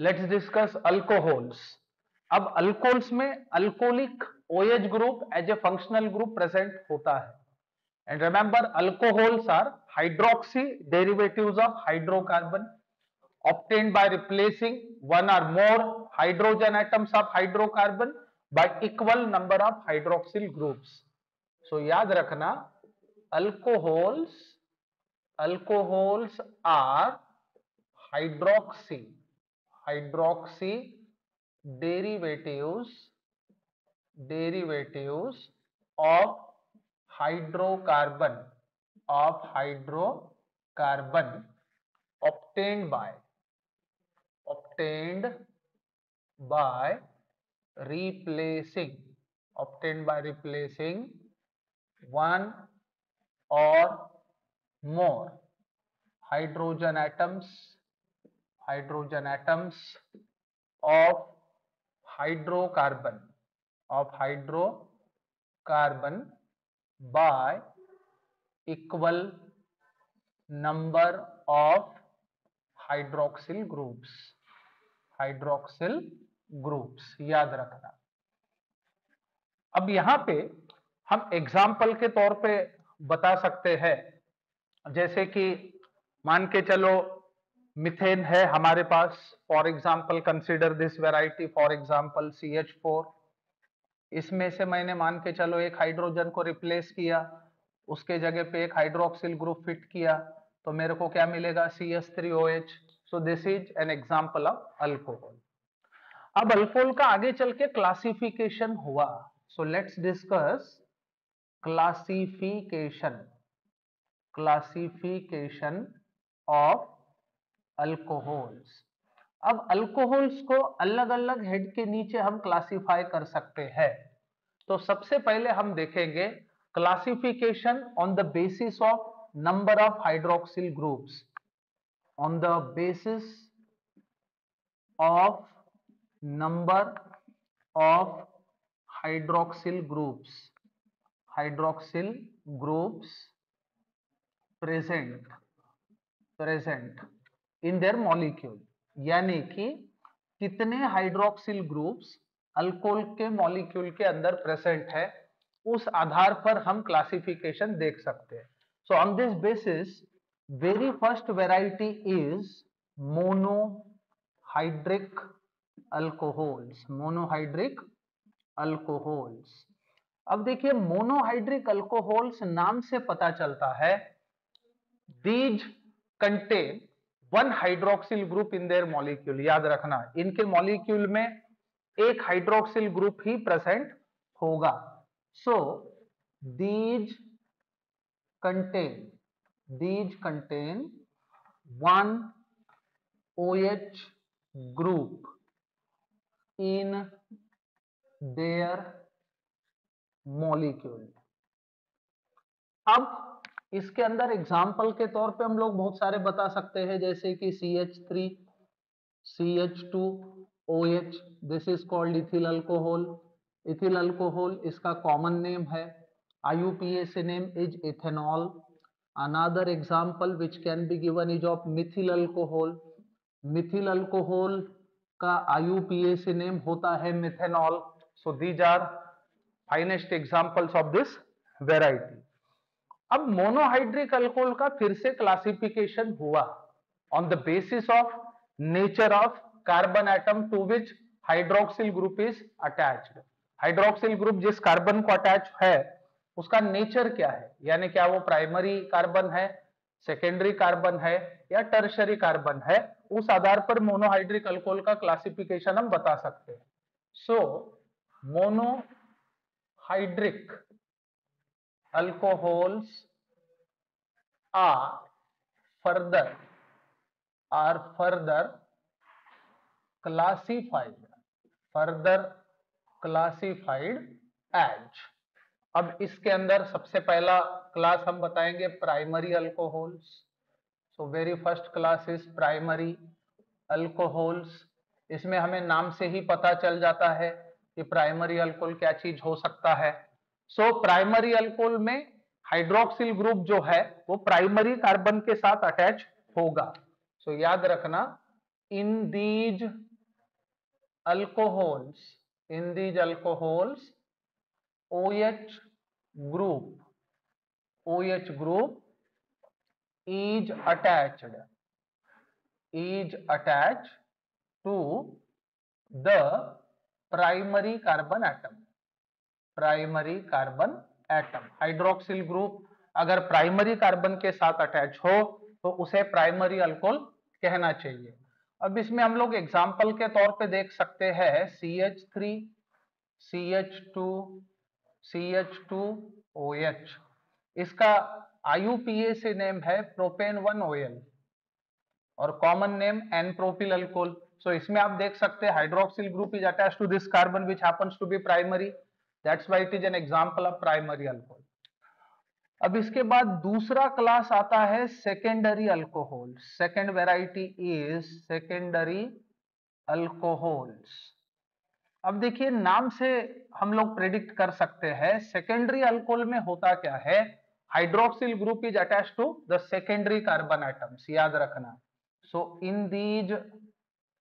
Let's discuss alcohols. अब alcohols में alcoholic OH group as a functional group present होता है। And remember, alcohols are hydroxy derivatives of hydrocarbon obtained by replacing one or more hydrogen atoms of hydrocarbon by equal number of hydroxyl groups. So याद रखना, alcohols are hydroxy derivatives of hydrocarbon obtained by replacing one or more hydrogen atoms of hydrocarbon by equal number of hydroxyl groups याद रखना। अब यहां पे हम example के तौर पे बता सकते हैं, जैसे कि मान के चलो मिथेन है हमारे पास, for example consider this variety, for example CH4। इसमें से मैंने मान के चलो एक हाइड्रोजन को रिप्लेस किया, उसके जगह पे एक हाइड्रोक्सिल ग्रुप फिट किया, तो मेरे को क्या मिलेगा, CH3OH। So this is an example of alcohol. अब अल्कोहल का आगे चल के क्लासिफिकेशन हुआ। So let's discuss classification of alcohols. अब अल्कोहल्स को अलग अलग हेड के नीचे हम क्लासिफाई कर सकते हैं। तो सबसे पहले हम देखेंगे classification on the basis of number of hydroxyl groups, on the basis of number of hydroxyl groups present in their molecule, यानी कि कितने हाइड्रोक्सिल ग्रुप्स अल्कोहल के मॉलिक्यूल के अंदर प्रेजेंट है, उस आधार पर हम क्लासिफिकेशन देख सकते हैं। So on this basis very first variety is monohydric alcohols. अब देखिए, मोनोहाइड्रिक अल्कोहल्स नाम से पता चलता है these contain one hydroxyl group in their molecule. याद रखना, इनके मॉलिक्यूल में एक हाइड्रोक्सिल ग्रुप ही प्रेजेंट होगा। So these contain one OH group in their molecule। अब इसके अंदर एग्जाम्पल के तौर पे हम लोग बहुत सारे बता सकते हैं, जैसे कि CH3 CH2OH, this is called ethyl alcohol. Ethyl alcohol इसका कॉमन नेम है। IUPAC name is ethanol. Another example which can be given is of methyl alcohol. Methyl alcohol का IUPAC नेम होता है methanol. So these are finest examples of this variety. अब monohydric alcohol का फिर से classification हुआ on the basis of nature of carbon atom to which hydroxyl group is attached. Hydroxyl group जिस carbon को attach है उसका नेचर क्या है, यानी क्या वो प्राइमरी कार्बन है, सेकेंडरी कार्बन है या टर्शरी कार्बन है, उस आधार पर मोनोहाइड्रिक अल्कोहल का क्लासिफिकेशन हम बता सकते हैं। So monohydric alcohols are further classified as। अब इसके अंदर सबसे पहला क्लास हम बताएंगे primary alcohols. So very first class is primary alcohols. इसमें हमें नाम से ही पता चल जाता है कि प्राइमरी अल्कोहल क्या चीज हो सकता है। सो प्राइमरी अल्कोहल में हाइड्रोक्सिल ग्रुप जो है वो प्राइमरी कार्बन के साथ अटैच होगा। सो याद रखना, in these alcohols, in these alcohols, OH group is attached to the primary carbon atom. Hydroxyl group अगर प्राइमरी कार्बन के साथ अटैच हो तो उसे प्राइमरी अल्कोहल कहना चाहिए। अब इसमें हम लोग एग्जाम्पल के तौर पे देख सकते हैं CH3, CH2, CH2OH। इसका IUPAC नेम है प्रोपेन 1 OL और common name n propyl alcohol. So इसमें आप देख सकते हैं hydroxyl group is attached to this carbon which happens to be primary, that's why it is an example of primary alcohol. अब इसके बाद दूसरा क्लास आता है secondary alcohol. Second variety is secondary alcohols. अब देखिए नाम से हम लोग प्रेडिक्ट कर सकते हैं सेकेंडरी अल्कोहल में होता क्या है। Hydroxyl group is attached to the secondary carbon atoms, याद रखना। So in these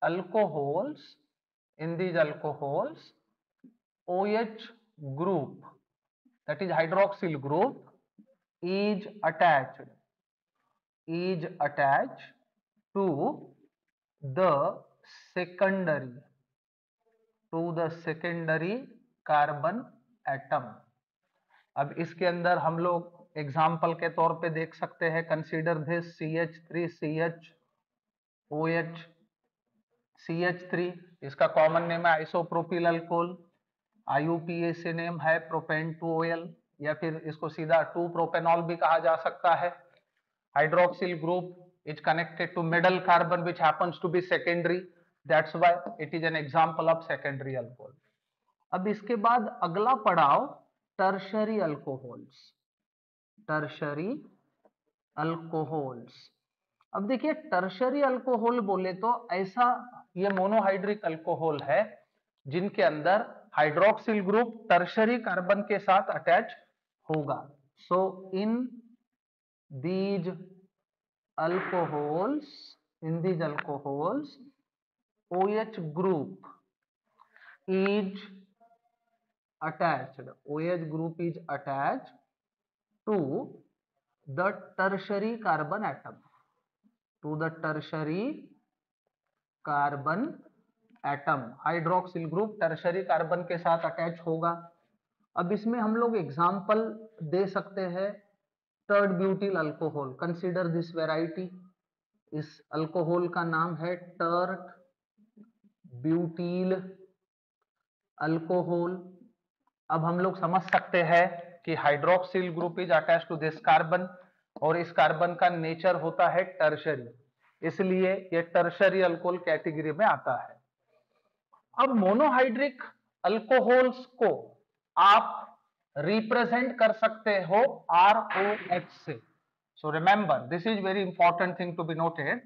alcohols, OH group, that is hydroxyl group, is attached to the secondary carbon atom. अब इसके अंदर हम लोग एग्जाम्पल के तौर पे देख सकते हैं, कंसीडर दिस CH3CHOH। CH3 इसका कॉमन नेम है आइसोप्रोपिल अल्कोहल, IUPAC नेम है प्रोपेन 2 OL या फिर इसको सीधा 2 प्रोपेनॉल भी कहा जा सकता है। Hydroxyl group is connected to middle carbon which happens to be secondary, that's why it is an example of secondary alcohol. अब इसके बाद अगला पड़ाव टर्शरी अल्कोहल्स। अब देखिए टर्शरी अल्कोहल बोले तो ऐसा ये मोनोहाइड्रिक अल्कोहल है जिनके अंदर हाइड्रोक्सिल ग्रुप टर्शरी कार्बन के साथ अटैच होगा। So in these alcohols OH group is attached to the tertiary carbon atom, hydroxyl group tertiary carbon के साथ अटैच होगा। अब इसमें हम लोग एग्जांपल दे सकते हैं tert butyl alcohol, consider this variety. इस अल्कोहल का नाम है टर्ड ब्यूटिल अल्कोहल। अब हम लोग समझ सकते हैं कि hydroxyl group is attached to this carbon और इस कार्बन का नेचर होता है टर्शरी, इसलिए ये टर्शरी अल्कोहल कैटेगरी में आता है। अब मोनोहाइड्रिक अल्कोहल्स को आप रिप्रेजेंट कर सकते हो ROH से। So remember, this is very important thing to be noted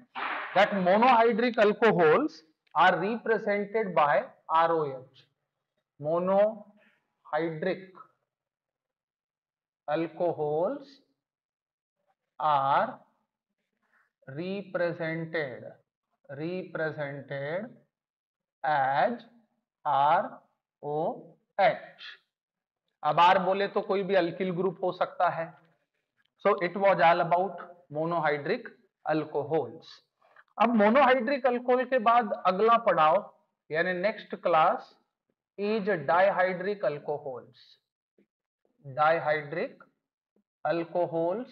that monohydric alcohols are represented by ROH. Monohydric alcohols are represented as ROH. अब R बोले तो कोई भी अल्किल ग्रुप हो सकता है। So it was all about monohydric alcohols. अब monohydric alcohol के बाद अगला पड़ाव यानी next class is dihydric alcohols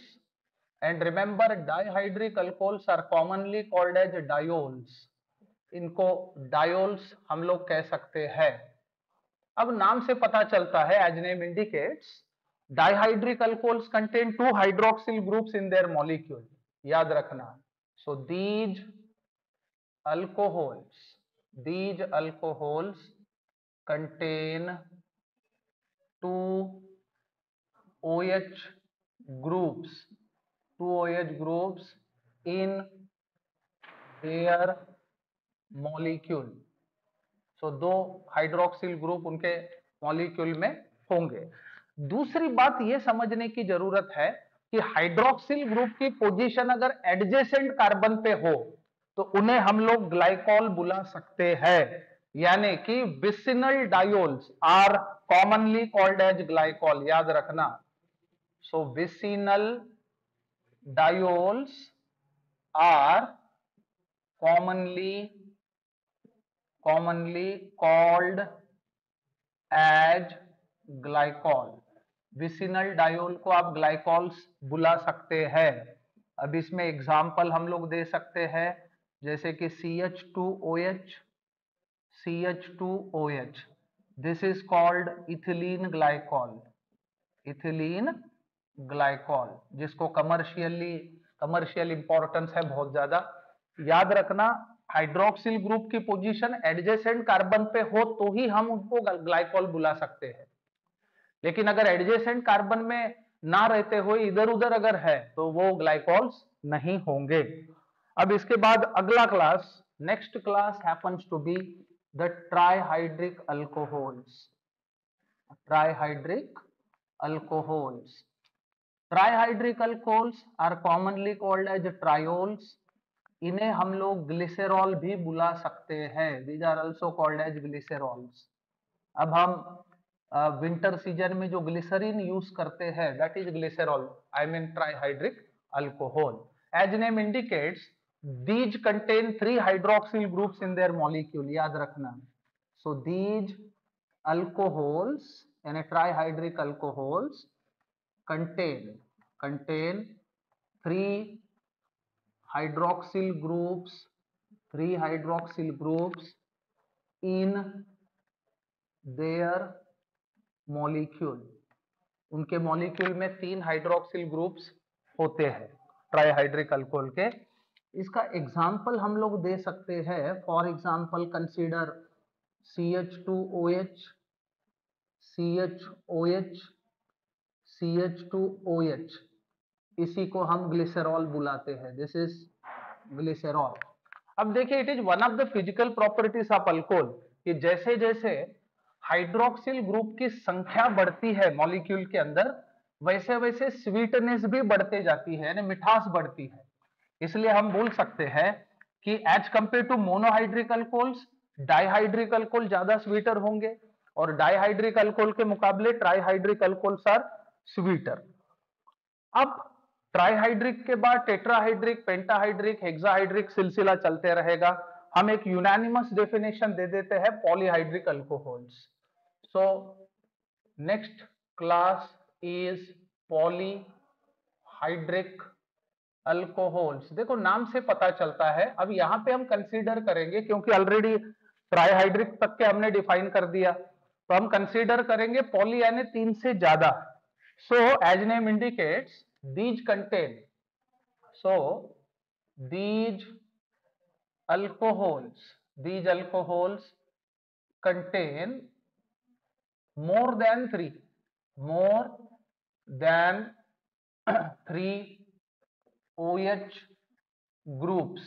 and remember dihydric alcohols are commonly called as diols. इनको डायोल्स हम लोग कह सकते हैं। अब नाम से पता चलता है, as name indicates, dihydric alcohols contain 2 hydroxyl groups in their molecule, याद रखना। So these alcohols contain 2 OH groups in their molecule. So 2 hydroxyl group उनके मॉलिक्यूल में होंगे। दूसरी बात यह समझने की जरूरत है कि हाइड्रोक्सिल ग्रुप की पोजीशन अगर एडजेसेंट कार्बन पे हो तो उन्हें हम लोग ग्लाइकॉल बुला सकते हैं। यानी कि vicinal diols are commonly called as glycol, याद रखना। So vicinal diols are commonly called as glycol. Vicinal diol को आप ग्लाइकॉल्स बुला सकते हैं। अब इसमें एग्जाम्पल हम लोग दे सकते हैं, जैसे कि CH2OH, CH2OH, this is called ethylene glycol, ethylene glycol, जिसको कमर्शियल इंपॉर्टेंस है बहुत ज्यादा। याद रखना, हाइड्रोक्सिल ग्रुप की पोजीशन एडजेसेंट कार्बन पे हो तो ही हम उनको ग्लाइकॉल बुला सकते हैं, लेकिन अगर एडजेसेंट कार्बन में ना रहते हुए इधर उधर अगर है तो वो ग्लाइकॉल्स नहीं होंगे। अब इसके बाद अगला class, next class happens to be the trihydric alcohols, trihydric alcohols. Trihydric alcohols are commonly called as triols. इन्हें हम लोग ग्लिसरॉल भी बुला सकते हैं, these are also called as glycerols. अब हम विंटर सीजन में जो ग्लिसरीन यूज करते हैं that is glycerol, I mean trihydric alcohol. As name indicates these contain 3 hydroxyl groups in their molecule, याद रखना। सो दीज अल्कोहल्स यानी trihydric alcohols contain 3 hydroxyl groups, 3 hydroxyl groups in their molecule। उनके molecule में 3 hydroxyl groups होते हैं trihydric alcohol के। इसका example हम लोग दे सकते हैं, for example consider CH2OH, CHOH, CH2OH, इसी को हम ग्लिसरॉल बुलाते हैं, दिस इज ग्लिसरॉल। अब देखिए, it is one of the physical properties of alcohol कि जैसे जैसे हाइड्रोक्सिल ग्रुप की संख्या बढ़ती है मॉलिक्यूल के अंदर, वैसे वैसे स्वीटनेस भी बढ़ते जाती है, यानी मिठास बढ़ती है। इसलिए हम बोल सकते हैं कि as compare to monohydric alcohols, dihydric alcohol ज्यादा स्वीटर होंगे, और डाइहाइड्रिक अल्कोहल के मुकाबले ट्राइहाइड्रिक अल्कोहल्स आर स्वीटर। अब ट्राइहाइड्रिक के बाद टेट्राहाइड्रिक, पेंटाहाइड्रिक, हेक्साहाइड्रिक सिलसिला चलते रहेगा। हम एक यूनानिमस डेफिनेशन दे देते हैं, polyhydric alcohols. So next class is polyhydric alcohols. देखो नाम से पता चलता है। अब यहां पे हम कंसीडर करेंगे, क्योंकि ऑलरेडी ट्राइहाइड्रिक तक के हमने डिफाइन कर दिया, तो हम कंसीडर करेंगे पॉली यानी 3 से ज्यादा। So as name indicates, these contain, so these alcohols contain more than 3 OH groups,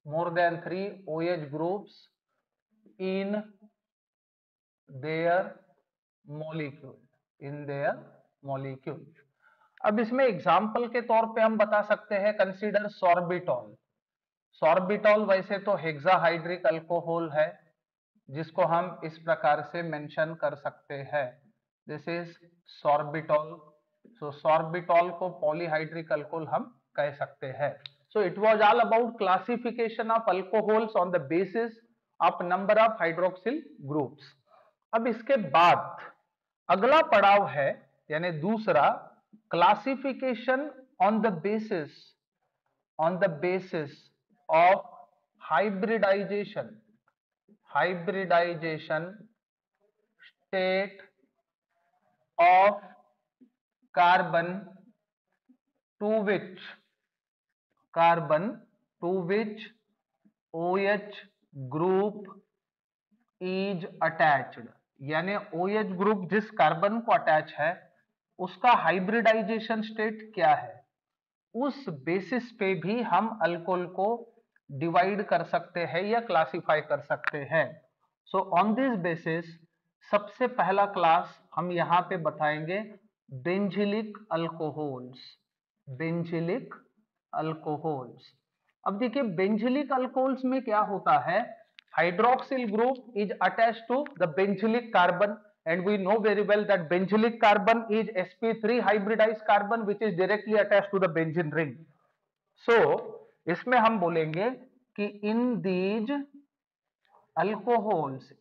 more than 3 OH groups in their molecule, in their molecule. अब इसमें एग्जाम्पल के तौर पे हम बता सकते हैं, कंसीडर सॉर्बिटॉल। सॉर्बिटॉल वैसे तो हेक्साहाइड्रिक अल्कोहल है, जिसको हम इस प्रकार से मेंशन कर सकते हैं, this is sorbitol. So sorbitol को पॉलीहाइड्रिक अल्कोहल हम कह सकते हैं। So it was all about classification of alcohols on the basis of number of hydroxyl groups. अब इसके बाद अगला पड़ाव है, यानी दूसरा, classification on the basis of hybridisation state of carbon to which OH group is attached, यानी OH group जिस कार्बन को अटैच है उसका हाइब्रिडाइजेशन स्टेट क्या है, उस बेसिस पे भी हम अल्कोहल को डिवाइड कर सकते हैं या क्लासिफाई कर सकते हैं। सो ऑन दिस बेसिस सबसे पहला क्लास हम यहां पे बताएंगे बेंजिलिक अल्कोहल्स। अब देखिए बेंजिलिक अल्कोहल्स में क्या होता है, hydroxyl group is attached to the benzylic carbon, and we know very well that benzylic carbon is sp3 hybridized carbon which is directly attached to the benzene ring. So इसमें हम बोलेंगे कि in these alcohols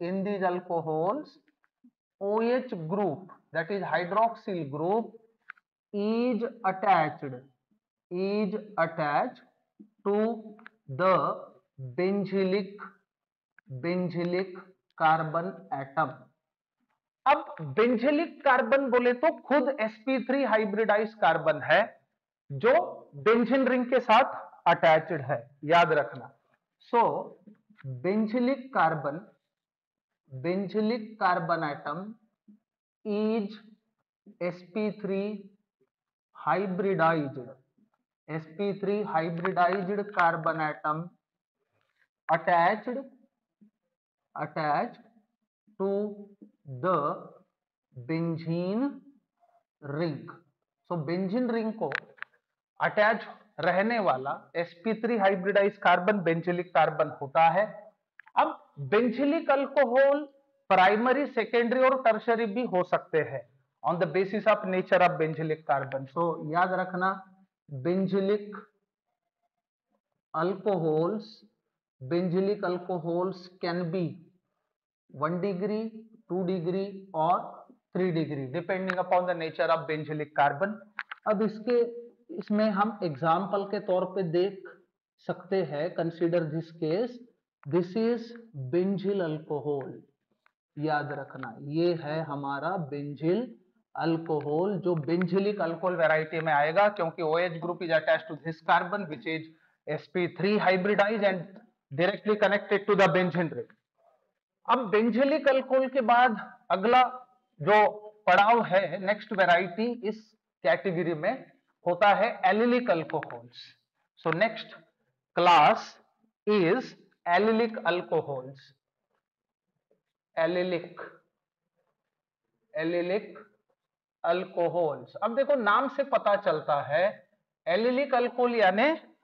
OH group, that is hydroxyl group, is attached to the benzylic carbon atom. अब benzylic carbon बोले तो खुद sp3 hybridise carbon है जो बेंजीन रिंग के साथ अटैच्ड है, याद रखना. So benzylic carbon atom is sp3 hybridized carbon atom attached to the benzene ring. So benzene ring को अटैच रहने वाला sp3 hybridise carbon benzylic carbon होता है. अब बेंजिलिक अल्कोहल प्राइमरी, सेकेंडरी और टर्शरी भी हो सकते हैं on the basis of nature of benzylic carbon. So याद रखना, benzylic alcohols can be 1 degree, 2 degree और 3 degree depending upon the nature of benzylic carbon. अब इसमें हम एग्जाम्पल के तौर पे देख सकते हैं. Consider this case, this is benzyl alcohol. याद रखना ये है हमारा बेंजिल अल्कोहल जो बेंजिलिक अल्कोहल वैरायटी में आएगा क्योंकि OH group is attached to this carbon which is sp3 hybridise and directly connected to the benzene ring. अब बेंजिलिक अल्कोहल के बाद अगला जो पड़ाव है, नेक्स्ट वैरायटी इस कैटेगरी में होता है allylic alcohols. So next class is allylic alcohols. Allylic alcohols. अब देखो नाम से पता चलता है एलिलिक अल्कोहल यानी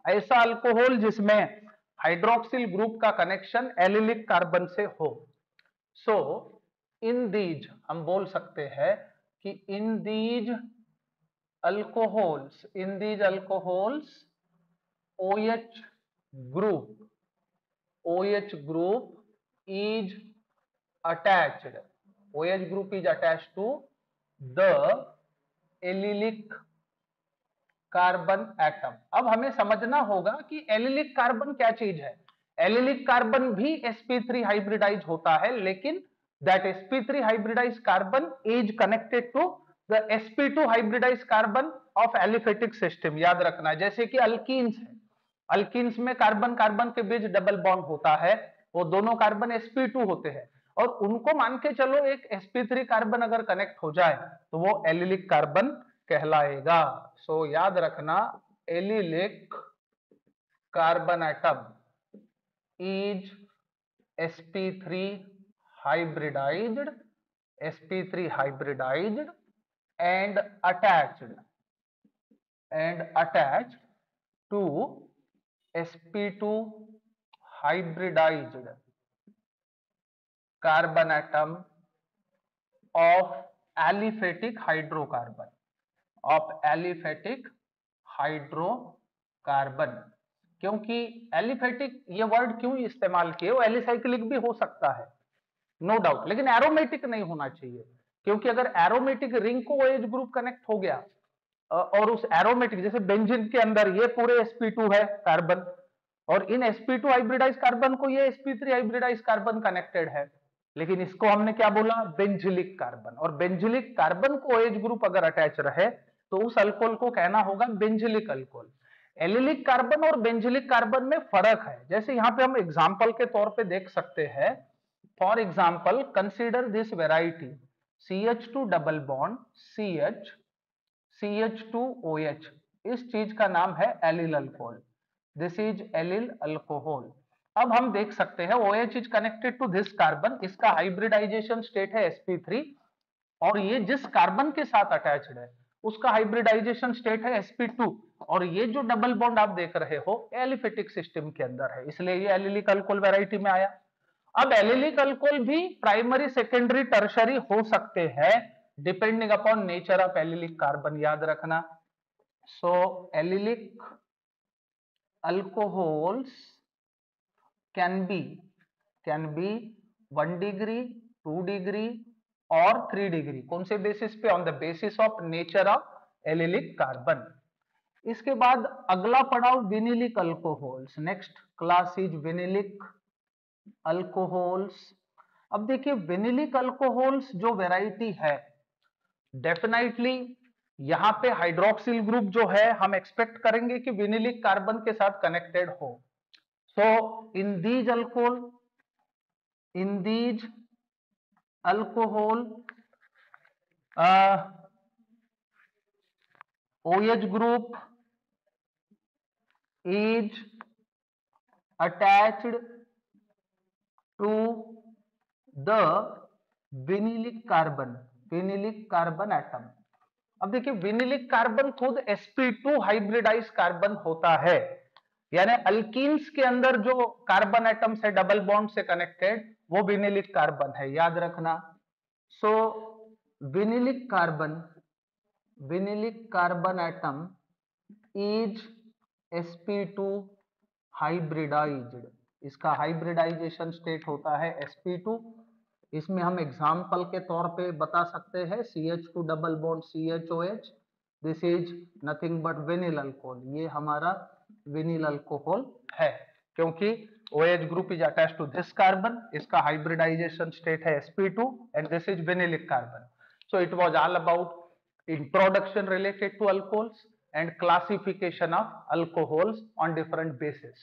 ऐसा अल्कोहल जिसमें हाइड्रोक्सिल ग्रुप का कनेक्शन एलिलिक कार्बन से हो. सो इन दीज हम बोल सकते हैं कि इन these alcohols OH group is attached to the allylic carbon atom. अब हमें समझना होगा कि एलिलिक कार्बन क्या चीज है. एलिलिक कार्बन भी sp3 हाइब्रिडाइज होता है, लेकिन that sp3 hybridise carbon is connected to the sp2 hybridise carbon of aliphatic system. याद रखना, जैसे कि अल्कीन्स है, अल्कीन्स में कार्बन कार्बन के बीच डबल बॉन्ड होता है, वो दोनों कार्बन sp2 होते हैं और उनको मान के चलो एक sp3 कार्बन अगर कनेक्ट हो जाए तो वो एलिलिक कार्बन कहलाएगा. सो याद रखना, allylic carbon atom is sp3 hybridized and attached to sp2 hybridized carbon atom of aliphatic hydrocarbon. क्योंकि एलिफेटिक ये वर्ड क्यों इस्तेमाल किए, वो एलिसाइक्लिक भी हो सकता है नो डाउट, लेकिन एरोमेटिक नहीं होना चाहिए. क्योंकि अगर एरोमेटिक रिंग को OH ग्रुप कनेक्ट हो गया और उस एरोमेटिक, जैसे बेंजीन के अंदर ये पूरे sp2 है कार्बन और इन sp2 हाइब्रिडाइज कार्बन को ये sp3 हाइब्रिडाइज कार्बन कनेक्टेड है, लेकिन इसको हमने क्या बोला, बेंजिलिक कार्बन. और बेंजिलिक कार्बन को OH ग्रुप अगर अटैच रहे तो उस अल्कोहल को कहना होगा बेंजिलिक अल्कोहल. एलिलिक कार्बन और बेंजिलिक कार्बन में फर्क है, जैसे यहां पे हम एग्जांपल के तौर पे देख सकते हैं. For example consider this variety CH2 double bond CH2OH. इस चीज का नाम है allyl alcohol. This is allyl alcohol. अब हम देख सकते हैं OH is connected to this carbon, इसका हाइब्रिडाइजेशन स्टेट है sp3 और ये जिस कार्बन के साथ अटैच्ड है उसका हाइब्रिडाइजेशन स्टेट है sp2 और ये जो डबल बॉन्ड आप देख रहे हो एलिफेटिक सिस्टम के अंदर है, इसलिए ये एलिलिक अल्कोहल वैरायटी में आया. अब एलिलिक अल्कोहल भी प्राइमरी, सेकेंडरी, टर्शरी हो सकते हैं depending upon nature of allylic carbon, याद रखना। So allylic alcohols can be 1 degree, 2 degree और 3 डिग्री। कौन से बेसिस पे? On the basis of nature of allylic carbon. इसके बाद अगला पड़ाव vinylic alcohols. Next class is vinylic alcohols. अब देखिए विनिलिक अल्कोहल्स जो वैरायटी है, डेफिनेटली यहां पे हाइड्रोक्सिल ग्रुप जो है हम एक्सपेक्ट करेंगे कि विनिलिक कार्बन के साथ कनेक्टेड हो। So in these alcohol OH group is attached to the vinylic carbon atom. अब देखिए विनिलिक कार्बन खुद sp2 हाइब्रिडाइज कार्बन होता है, यानी अल्कीन्स के अंदर जो कार्बन एटम्स है डबल बॉन्ड से कनेक्टेड, वो विनिलिक कार्बन है, याद रखना। So vinylic carbon atom is sp2 hybridized. इसका हाइब्रिडाइजेशन स्टेट होता है sp2। इसमें हम एग्जाम्पल के तौर पे बता सकते हैं CH2 double bond CHOH, this is nothing but vinyl alcohol. ये हमारा विनिल अल्कोहल है, क्योंकि OH group is attached to this carbon, इसका हाइब्रिडाइजेशन स्टेट है sp2 and this is vinylic carbon. So it was all about introduction related to alcohols and classification of alcohols on different bases.